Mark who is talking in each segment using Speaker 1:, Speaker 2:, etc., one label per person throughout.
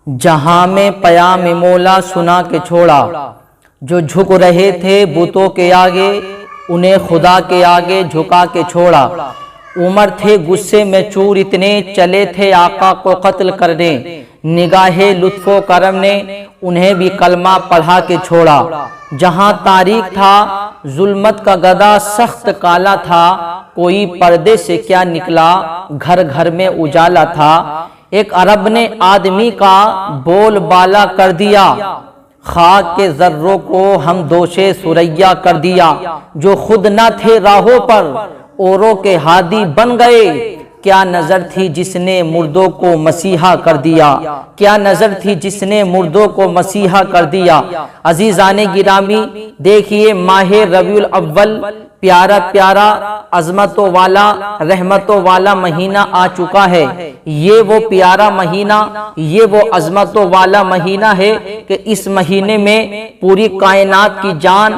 Speaker 1: جہاں میں پیام مولا سنا کے چھوڑا، جو جھک رہے تھے بتوں کے آگے انہیں خدا کے آگے جھکا کے چھوڑا۔ عمر تھے غصے میں چور اتنے، چلے تھے آقا کو قتل کرنے، نگاہ لطف و کرم نے انہیں بھی کلمہ پڑھا کے چھوڑا۔ جہاں تاریک تھا ظلمت کا گدا سخت کالا تھا، کوئی پردے سے کیا نکلا گھر گھر میں اجالا تھا۔ ایک عرب نے آدمی کا بول بالا کر دیا، خاک کے ذروں کو ہم دوشے ثریا کر دیا۔ جو خود نہ تھے راہوں پر اوروں کے ہادی بن گئے، کیا نظر تھی جس نے مردوں کو مسیحا کر دیا، کیا نظر تھی جس نے مردوں کو مسیحا کر دیا۔ عزیزان گرامی دیکھیے ماہ ربیع الاول پیارا پیارا عظمتوں والا رحمتوں والا مہینہ آ چکا ہے۔ یہ وہ پیارا مہینہ، یہ وہ عظمتوں والا مہینہ ہے کہ اس مہینے میں پوری کائنات کی جان،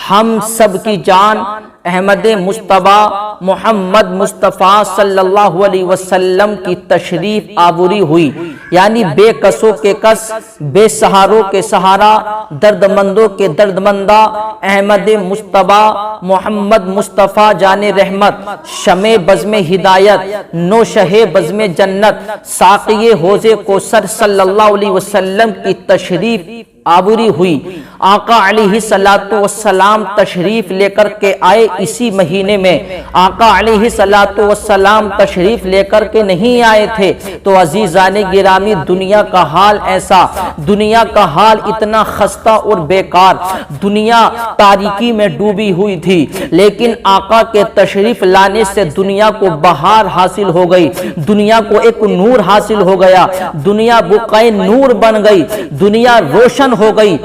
Speaker 1: ہم سب کی جان احمد مصطفیٰ محمد مصطفیٰ صلی اللہ علیہ وسلم کی تشریف آوری ہوئی، یعنی بے کسوں کے کس، بے سہاروں کے سہارا، درد مندوں کے درد مندہ احمد مصطفیٰ محمد مصطفیٰ جان رحمت، شمع بزم ہدایت، نوشہ بزم جنت، ساقی حوض کوثر صلی اللہ علیہ وسلم کی تشریف آوری ہوئی۔ آقا علیہ السلام تشریف لے کر کے آئے اسی مہینے میں۔ آقا علیہ السلام تشریف لے کر کے نہیں آئے تھے تو عزیزان گرامی دنیا کا حال ایسا، دنیا کا حال اتنا خستہ اور بیکار، دنیا تاریکی میں ڈوبی ہوئی تھی، لیکن آقا کے تشریف لانے سے دنیا کو بہار حاصل ہو گئی، دنیا کو ایک نور حاصل ہو گیا، دنیا بقعہ نور بن گئی، دنیا روشن ہو گئی،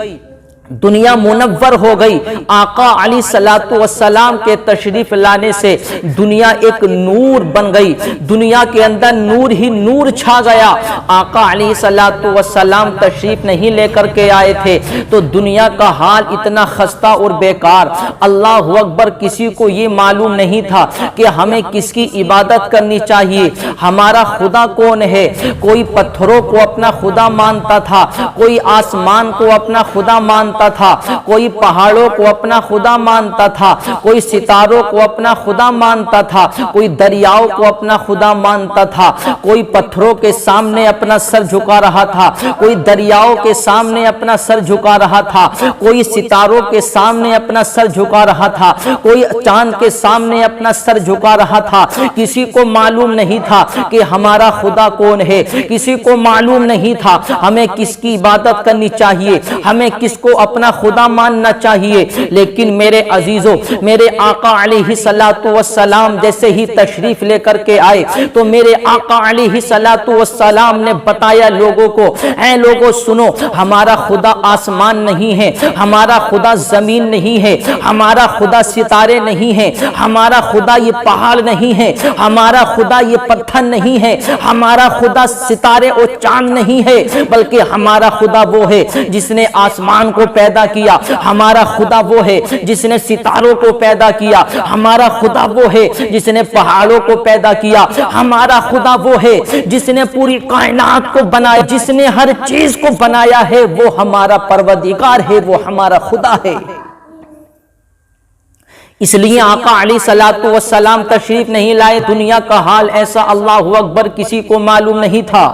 Speaker 1: دنیا منور ہو گئی۔ آقا علیہ السلام کے تشریف لانے سے دنیا ایک نور بن گئی، دنیا کے اندر نور ہی نور چھا گیا۔ آقا علیہ السلام تشریف نہیں لے کر کے آئے تھے تو دنیا کا حال اتنا خستہ اور بیکار۔ اللہ اکبر، کسی کو یہ معلوم نہیں تھا کہ ہمیں کس کی عبادت کرنی چاہیے، ہمارا خدا کون ہے۔ کوئی پتھروں کو اپنا خدا مانتا تھا، کوئی آسمان کو اپنا خدا مانتا تھا، کوئی پہاڑوں کو اپنا خدا مانتا تھا، کوئی ستاروں کو اپنا خدا مانتا تھا، کوئی دریاؤں کو اپنا خدا مانتا تھا، کوئی پتھروں کے سامنے اپنا سر جھکا رہا تھا، کوئی دریاؤں کے سامنے اپنا سر جھکا رہا تھا، کوئی ستاروں کے سامنے اپنا سر جھکا رہا تھا، کوئی چاند کے سامنے اپنا سر جھکا رہا تھا۔ کسی کو معلوم نہیں تھا کہ ہمارا خدا کون ہے، کسی کو معلوم نہیں تھا ہمیں کس کی عبادت کرنی چاہیے، ہمیں کس کو اپنا خدا ماننا چاہیے۔ لیکن میرے عزیزوں، میرے آقا علیہ السلام جیسے ہی تشریف لے کر کے آئے تو میرے آقا علیہ السلام نے بتایا لوگوں کو، اے لوگوں سنو، ہمارا خدا آسمان نہیں ہے، ہمارا خدا زمین نہیں ہے، ہمارا خدا ستارے نہیں ہے، ہمارا خدا یہ پہاڑ نہیں ہے، ہمارا خدا یہ پتھر نہیں ہے، ہمارا خدا ستارے اور چاند نہیں ہے، بلکہ ہمارا خدا وہ ہے جس نے آسمان کو پیدا کیا، ہمارا خدا وہ ہے جس نے ستاروں کو پیدا کیا، ہمارا خدا وہ ہے جس نے پہاڑوں کو پیدا کیا، ہمارا خدا وہ ہے جس نے پوری کائنات کو بنایا، جس نے ہر چیز کو بنایا ہے، وہ ہمارا پروردگار ہے، وہ ہمارا خدا ہے۔ اس لیے آقا علیہ السلام تشریف نہیں لائے، دنیا کا حال ایسا، اللہ اکبر، کسی کو معلوم نہیں تھا،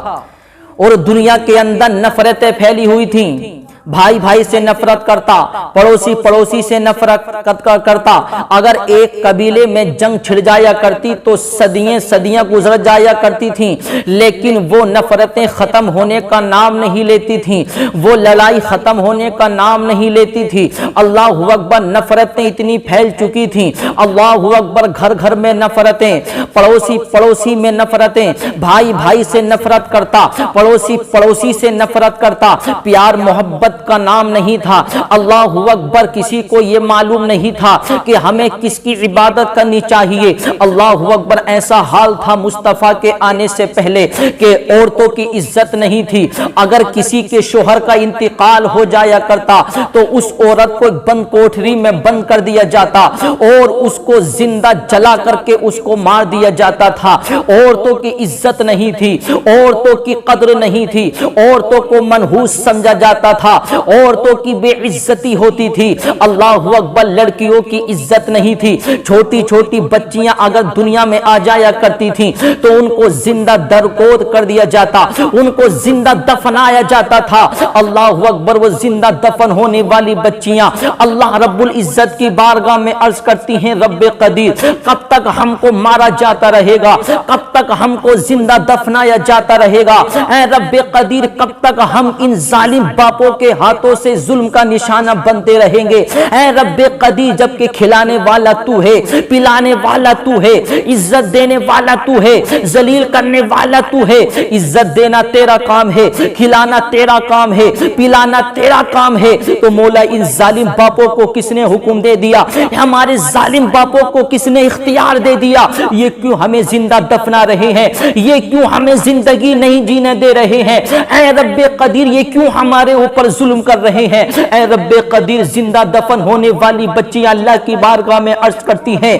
Speaker 1: اور دنیا کے اندر نفرتیں پھیلی ہوئی تھیں۔ بھائی بھائی سے نفرت کرتا، پڑوسی پڑوسی سے نفرت کرتا، اگر ایک قبیلے میں جنگ چھڑ جایا کرتی تو صدیاں گزر جایا کرتی تھیں، لیکن وہ نفرتیں ختم ہونے کا نام نہیں لیتی تھیں، وہ لڑائی ختم ہونے کا نام نہیں لیتی تھی۔ اللہ اکبر، نفرتیں اتنی پھیل چکی تھیں، اللہ اکبر، گھر گھر میں نفرتیں، پڑوسی پڑوسی میں نفرتیں، بھائی بھائی سے نفرت کرتا، پڑوسی پڑوسی سے نفرت کرتا، پیار محبت رب کا نام نہیں تھا، اللہ اکبر، کسی کو یہ معلوم نہیں تھا کہ ہمیں کس کی عبادت کرنی چاہیے۔ اللہ اکبر، ایسا حال تھا مصطفیٰ کے آنے سے پہلے کہ عورتوں کی عزت نہیں تھی۔ اگر کسی کے شوہر کا انتقال ہو جایا کرتا تو اس عورت کو بند کوٹھری میں بند کر دیا جاتا اور اس کو زندہ جلا کر کے اس کو مار دیا جاتا تھا۔ عورتوں کی عزت نہیں تھی، عورتوں کی قدر نہیں تھی، عورتوں کو منحوس سمجھا جاتا تھا، عورتوں کی بے عزتی ہوتی تھی۔ اللہ اکبر، لڑکیوں کی عزت نہیں تھی۔ چھوٹی چھوٹی بچیاں اگر دنیا میں آ جایا کرتی تھیں تو ان کو زندہ درکود کر دیا جاتا، ان کو زندہ دفنایا جاتا تھا۔ اللہ اکبر، وہ زندہ دفن ہونے والی بچیاں اللہ رب العزت کی بارگاہ میں عرض کرتی ہیں، رب قدیر، کب تک ہم کو مارا جاتا رہے گا؟ کب تک ہم کو زندہ دفنایا جاتا رہے گا؟ اے رب قدیر، کب تک ہم ان ظالم باپوں کے ہاتھوں سے ظلم کا نشانہ بنتے رہیں گے؟ اے رب قدیر، جبکہ کھلانے والا تو ہے، پلانے والا تو ہے، عزت دینے والا تو ہے، ذلیل کرنے والا تو ہے۔ عزت دینا تیرا کام ہے، کھلانا تیرا کام ہے، پلانا تیرا کام ہے، تو مولا ان ظالم باپوں کو کس نے حکم دے دیا؟ ہمارے ظالم باپوں کو کس نے اختیار دے دیا؟ یہ کیوں ہمیں زندہ دفنا رہے ہیں؟ یہ کیوں ہمیں زندگی نہیں جینے دے رہے ہیں؟ اے رب قدیر، یہ کیوں ہمارے اوپر ظلم کر رہے ہیں؟ اے رب قدیر، زندہ دفن ہونے والی بچیاں اللہ کی بارگاہ میں عرض کرتی ہیں،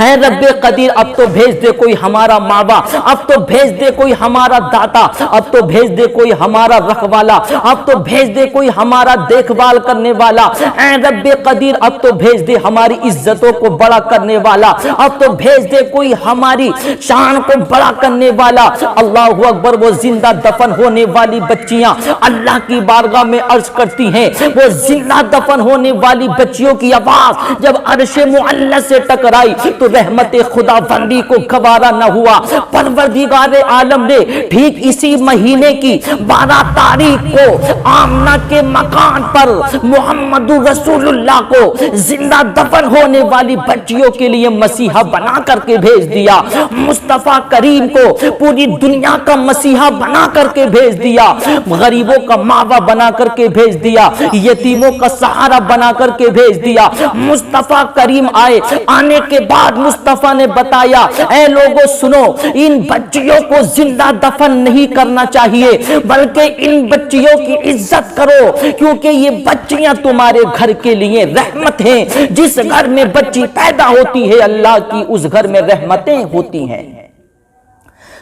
Speaker 1: اے رب قدیر، اب تو بھیج دے کوئی ہمارا ماوا، اب تو بھیج دے کوئی ہمارا داتا، اب تو بھیج دے کوئی ہمارا رکھوالا، اب تو بھیج دے کوئی ہمارا دیکھ بھال کرنے والا۔ اے رب قدیر، اب تو بھیج دے ہماری عزتوں کو بڑا کرنے والا، اب تو بھیج دے کوئی ہماری شان کو بڑا کرنے والا۔ اللہ اکبر، وہ زندہ دفن ہونے والی بچیاں اللہ کی بارگاہ میں عرض کرتی ہیں، وہ زندہ دفن ہونے والی بچیوں کی آواز جب عرش معلی سے ٹکرائی تو رحمت خدا بندی کو گوارا نہ ہوا۔ پروردگار عالم نے ٹھیک اسی مہینے کی 12 تاریخ کو آمنہ کے مکان پر محمد رسول اللہ کو زندہ دفن ہونے والی بچیوں کے لیے مسیحا بنا کر کے بھیج دیا۔ مصطفیٰ کریم کو پوری دنیا کا مسیحا بنا کر کے بھیج دیا، غریبوں کا ماوا بنا کر کے بھیج دیا، یتیموں کا سہارا بنا کر کے بھیج دیا۔ مصطفیٰ کریم آئے، آنے کے بعد مصطفیٰ نے بتایا، اے لوگوں سنو، ان بچیوں کو زندہ دفن نہیں کرنا چاہیے بلکہ ان بچیوں کی عزت کرو، کیونکہ یہ بچیاں تمہارے گھر کے لیے رحمت ہیں۔ جس گھر میں بچی پیدا ہوتی ہے اللہ کی اس گھر میں رحمتیں ہوتی ہیں۔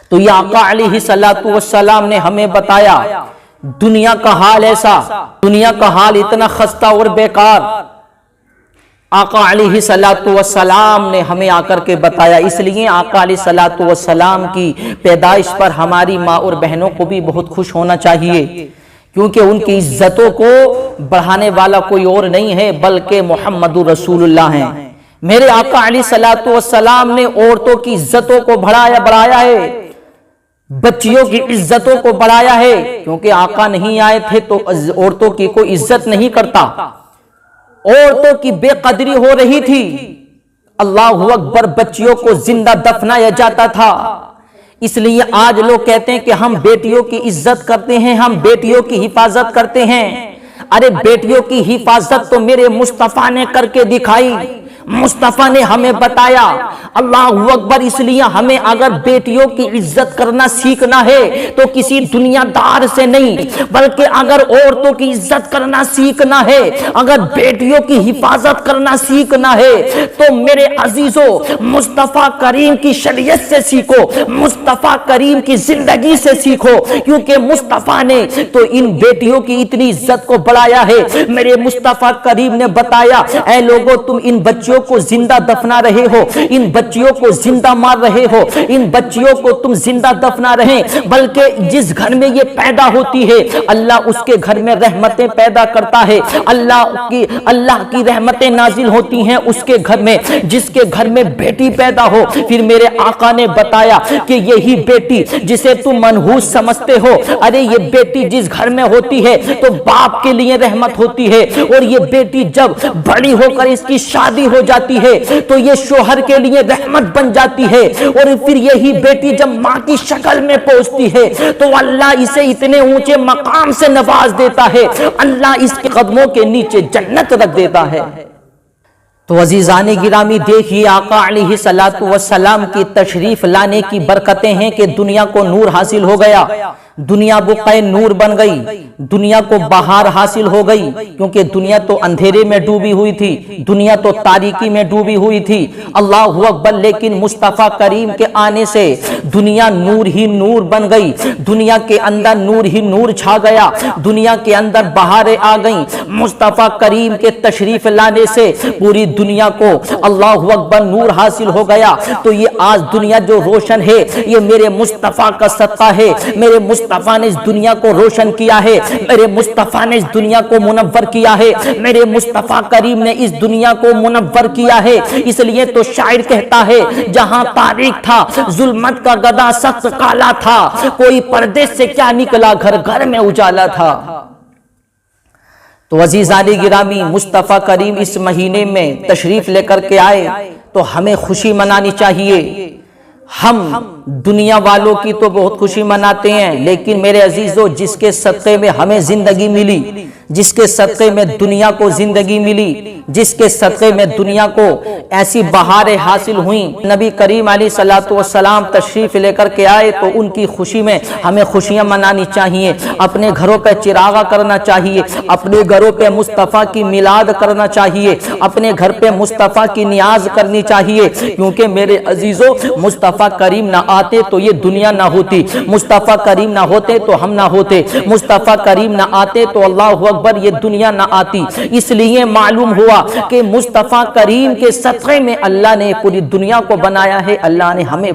Speaker 1: تو یہ آقا علیہ الصلوۃ والسلام نے ہمیں بتایا دنیا کا حال ایسا، دنیا کا حال اتنا خستہ اور بیکار آقا علیہ الصلوۃ والسلام نے ہمیں آ کر کے بتایا۔ اس لیے آقا علیہ الصلوۃ والسلام کی پیدائش پر ہماری ماں اور بہنوں کو بھی بہت خوش ہونا چاہیے، کیونکہ ان کی عزتوں کو بڑھانے والا کوئی اور نہیں ہے بلکہ محمد رسول اللہ ہیں۔ میرے آقا علیہ الصلوۃ والسلام نے عورتوں کی عزتوں کو بڑھایا ہے، بچیوں کی عزتوں کو بڑھایا ہے، کیونکہ آقا نہیں آئے تھے تو عورتوں کی کوئی عزت نہیں کرتا، عورتوں کی بے قدری ہو رہی تھی۔ اللہ اکبر، بچیوں کو زندہ دفنایا جاتا تھا۔ اس لیے آج لوگ کہتے ہیں کہ ہم بیٹیوں کی عزت کرتے ہیں، ہم بیٹیوں کی حفاظت کرتے ہیں۔ ارے بیٹیوں کی حفاظت تو میرے مصطفیٰ نے کر کے دکھائی، مصطفیٰ نے ہمیں بتایا۔ اللہ اکبر، اس لیے ہمیں اگر بیٹیوں کی عزت کرنا سیکھنا ہے تو کسی دنیا دار سے نہیں بلکہ اگر عورتوں کی عزت کرنا سیکھنا ہے، اگر بیٹیوں کی حفاظت کرنا سیکھنا ہے تو میرے عزیزوں مصطفیٰ کریم کی شریعت سے سیکھو، مصطفیٰ کریم کی زندگی سے سیکھو، کیونکہ مصطفیٰ نے تو ان بیٹیوں کی اتنی عزت کو بڑھایا ہے۔ میرے مصطفیٰ کریم نے بتایا، اے لوگوں تم ان بچیوں کو زندہ دفنا رہے ہو، ان بچیوں کو زندہ مار رہے ہو، ان بچیوں کو تم زندہ دفنا رہے، بلکہ جس گھر میں یہ پیدا ہوتی ہے اللہ اس کے گھر میں رحمتیں پیدا کرتا ہے، اللہ کی رحمتیں نازل ہوتی ہیں اس کے گھر میں، جس کے گھر میں بیٹی پیدا ہو۔ پھر میرے آقا نے بتایا کہ یہی بیٹی جسے تم منحوس سمجھتے ہو، ارے یہ بیٹی جس گھر میں ہوتی ہے تو باپ کے لیے رحمت ہوتی ہے، اور یہ بیٹی جب بڑی ہو کر اس کی شادی ہو جاتی ہے تو یہ شوہر کے لیے رحمت بن جاتی ہے، اور پھر یہی بیٹی جب ماں کی شکل میں پہنچتی ہے تو اللہ اسے اتنے اونچے مقام سے نواز دیتا ہے، اللہ اس کے قدموں کے نیچے جنت رکھ دیتا ہے۔ تو عزیزان گرامی دیکھیے آقا علیہ السلام کی تشریف لانے کی برکتیں ہیں کہ دنیا کو نور حاصل ہو گیا، دنیا بقعہ نور بن گئی، دنیا کو بہار حاصل ہو گئی، کیونکہ دنیا تو اندھیرے میں ڈوبی ہوئی تھی، دنیا تو تاریکی میں ڈوبی ہوئی تھی۔ اللہ اکبر، لیکن مصطفیٰ کریم کے آنے سے دنیا نور ہی نور بن گئی، دنیا کے اندر نور ہی نور چھا گیا، دنیا کے اندر بہاریں آ گئیں۔ مصطفیٰ کریم کے تشریف لانے سے پوری دنیا کو اللہ اکبر نور حاصل ہو گیا۔ تو یہ آج دنیا جو روشن ہے یہ میرے مصطفیٰ کا صدقہ ہے، میرے مصطفیٰ نے اس دنیا کو روشن کیا ہے، میرے مصطفیٰ نے اس دنیا کو منور کیا ہے، میرے مصطفیٰ کریم نے اس دنیا کو منور کیا ہے۔ اس لیے تو شاعر کہتا ہے جہاں تاریک تھا ظلمت کا گدا سخت کالا تھا، کوئی پردے سے کیا نکلا گھر گھر میں اجالا تھا۔ تو عزیزان گرامی مصطفیٰ کریم اس مہینے میں تشریف لے کر کے آئے تو ہمیں خوشی منانی چاہیے۔ ہم دنیا والوں کی تو بہت خوشی مناتے ہیں، لیکن میرے عزیزو جس کے صدقے میں ہمیں زندگی ملی، جس کے صدقے میں دنیا کو زندگی ملی، جس کے صدقے میں دنیا کو ایسی بہاریں حاصل ہوئیں، نبی کریم علیہ السلام تشریف لے کر کے آئے تو ان کی خوشی میں ہمیں خوشیاں منانی چاہیے، اپنے گھروں پہ چراغا کرنا چاہیے، اپنے گھروں پہ مصطفیٰ کی میلاد کرنا چاہیے، اپنے گھر پہ مصطفیٰ کی نیاز کرنی چاہیے، کیونکہ میرے عزیزو مصطفیٰ کریم نہ آتے تو یہ دنیا نہ ہوتی، مصطفیٰ کریم نہ ہوتے تو ہم نہ ہوتے، مصطفیٰ کریم نہ آتے تو اللہ اکبر یہ دنیا نہ آتی۔ اس لیے معلوم ہوا کہ مصطفیٰ کریم کے صدقے میں اللہ نے پوری دنیا کو بنایا ہے، اللہ نے ہمیں